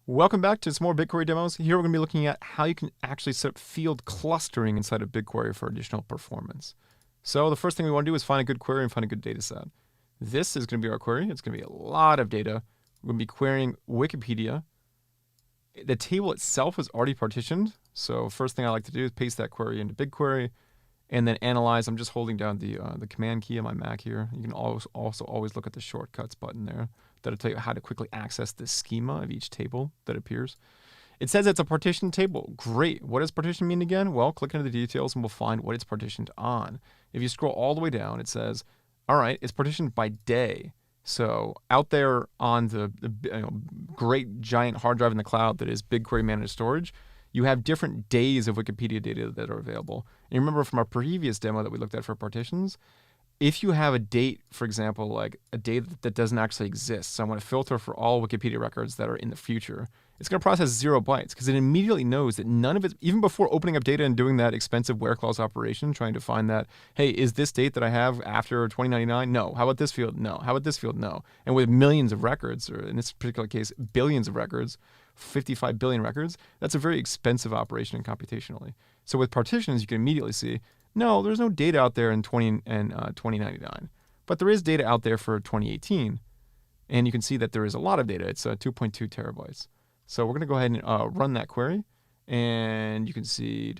Welcome back to some more BigQuery demos. Here we're going to be looking at how you can actually set up field clustering inside of BigQuery for additional performance. So the first thing we want to do is find a good query and find a good data set. This is going to be our query. It's going to be a lot of data. We're going to be querying Wikipedia. The table itself is already partitioned. So first thing I like to do is paste that query into BigQuery and then analyze. I'm just holding down the command key on my Mac here. You can also always look at the shortcuts button there. That'll tell you how to quickly access the schema of each table that appears. It says it's a partitioned table. Great. What does partition mean again? Well, click into the details and we'll find what it's partitioned on. If you scroll all the way down, it says, all right, it's partitioned by day. So out there on the great giant hard drive in the cloud that is BigQuery managed storage, you have different days of Wikipedia data that are available. And you remember from our previous demo that we looked at for partitions, if you have a date, for example, like a date that doesn't actually exist, so I want to filter for all Wikipedia records that are in the future, it's going to process 0 bytes because it immediately knows that none of it, even before opening up data and doing that expensive where clause operation, trying to find that, hey, is this date that I have after 2099? No. How about this field? No. How about this field? No. And with millions of records, or in this particular case, billions of records, 55 billion records, that's a very expensive operation computationally. So with partitions, you can immediately see, no, there's no data out there in 2099, but there is data out there for 2018, and you can see that there is a lot of data. It's 2.2 terabytes. So we're going to go ahead and run that query, and you can see,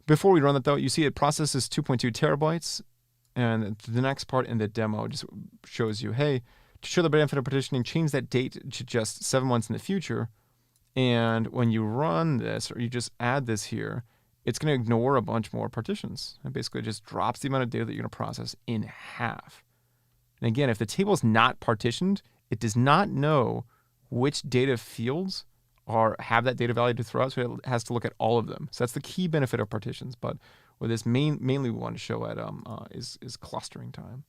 before we run that though, you see it processes 2.2 terabytes, and the next part in the demo just shows you, hey, to show the benefit of partitioning, change that date to just 7 months in the future, and when you run this, or you just add this here, it's going to ignore a bunch more partitions. It basically just drops the amount of data that you're going to process in half. And again, if the table is not partitioned, it does not know which data fields have that data value to throw out, so it has to look at all of them. So that's the key benefit of partitions. But what this mainly we want to show at is clustering time.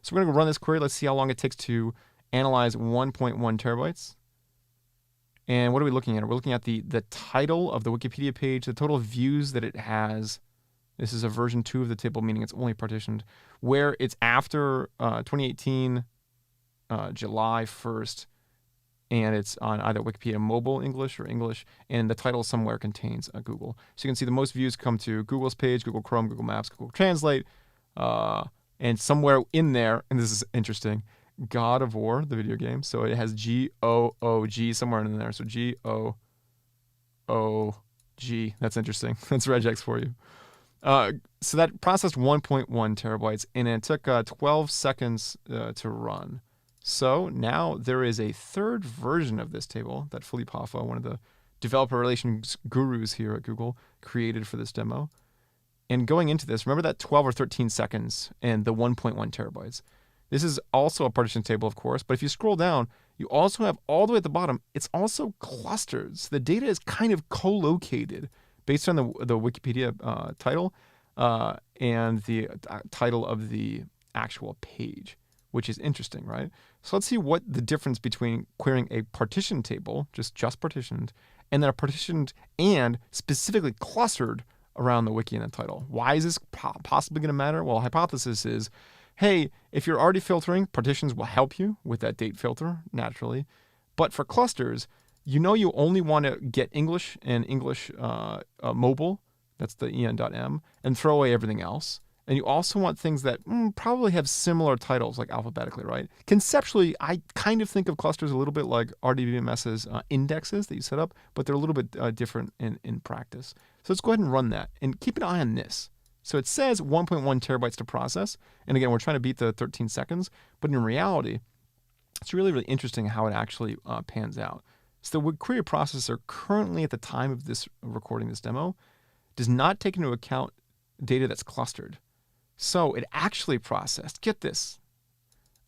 So we're going to go run this query. Let's see how long it takes to analyze 1.1 terabytes. And what are we looking at? We're looking at the title of the Wikipedia page, the total views that it has. This is a version 2 of the table, meaning it's only partitioned, where it's after 2018, July 1st, and it's on either Wikipedia Mobile English or English, and the title somewhere contains Google. So you can see the most views come to Google's page, Google Chrome, Google Maps, Google Translate, and somewhere in there, and this is interesting, God of War, the video game. So it has G-O-O-G somewhere in there. So G-O-O-G. That's interesting. That's regex for you. So that processed 1.1 terabytes, and it took 12 seconds to run. So now there is a third version of this table that Philippe Hoffa, one of the developer relations gurus here at Google, created for this demo. And going into this, remember that 12 or 13 seconds and the 1.1 terabytes. This is also a partition table, of course, but if you scroll down, you also have all the way at the bottom, it's also clustered. So the data is kind of co-located based on the Wikipedia title and the title of the actual page, which is interesting, right? So let's see what the difference between querying a partition table, just partitioned, and then a partitioned and specifically clustered around the wiki and the title. Why is this possibly going to matter? Well, hypothesis is, hey, if you're already filtering, partitions will help you with that date filter, naturally. But for clusters, you know you only want to get English and English mobile, that's the en.m, and throw away everything else. And you also want things that probably have similar titles, like alphabetically, right? Conceptually, I kind of think of clusters a little bit like RDBMS's indexes that you set up, but they're a little bit different in practice. So let's go ahead and run that. And keep an eye on this. So it says 1.1 terabytes to process. And again, we're trying to beat the 13 seconds. But in reality, it's really, really interesting how it actually pans out. So the query processor currently at the time of this recording this demo does not take into account data that's clustered. So it actually processed, get this,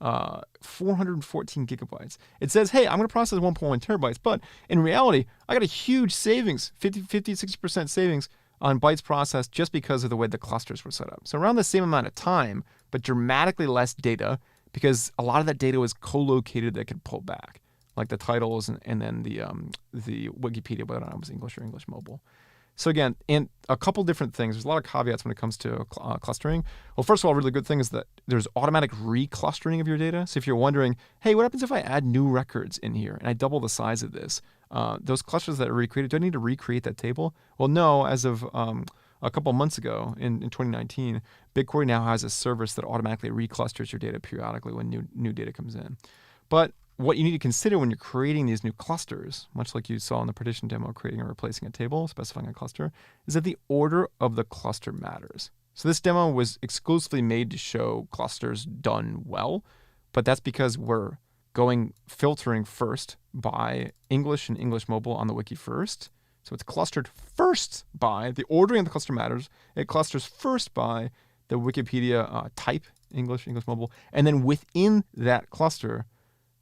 414 gigabytes. It says, hey, I'm going to process 1.1 terabytes. But in reality, I got a huge savings, 60% savings on bytes processed just because of the way the clusters were set up. So around the same amount of time, but dramatically less data because a lot of that data was co-located that could pull back, like the titles and then the Wikipedia, whether or not it was English or English mobile. So again, and a couple different things. There's a lot of caveats when it comes to clustering. Well, first of all, a really good thing is that there's automatic reclustering of your data. So if you're wondering, hey, what happens if I add new records in here and I double the size of this? Those clusters that are recreated, do I need to recreate that table? Well, no. As of a couple months ago in 2019, BigQuery now has a service that automatically reclusters your data periodically when new data comes in. But what you need to consider when you're creating these new clusters, much like you saw in the partition demo, creating or replacing a table, specifying a cluster, is that the order of the cluster matters. So this demo was exclusively made to show clusters done well, but that's because we're going filtering first by English and English Mobile on the wiki first. So it's clustered first by, the ordering of the cluster matters. It clusters first by the Wikipedia type, English, English Mobile, and then within that cluster,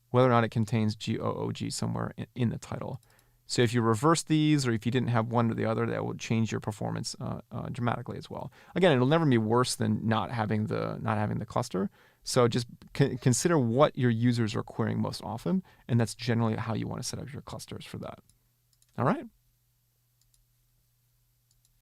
whether or not it contains GOOG somewhere in the title. So if you reverse these, or if you didn't have one or the other, that would change your performance dramatically as well. Again, it'll never be worse than not having the cluster. So just consider what your users are querying most often, and that's generally how you want to set up your clusters for that. All right.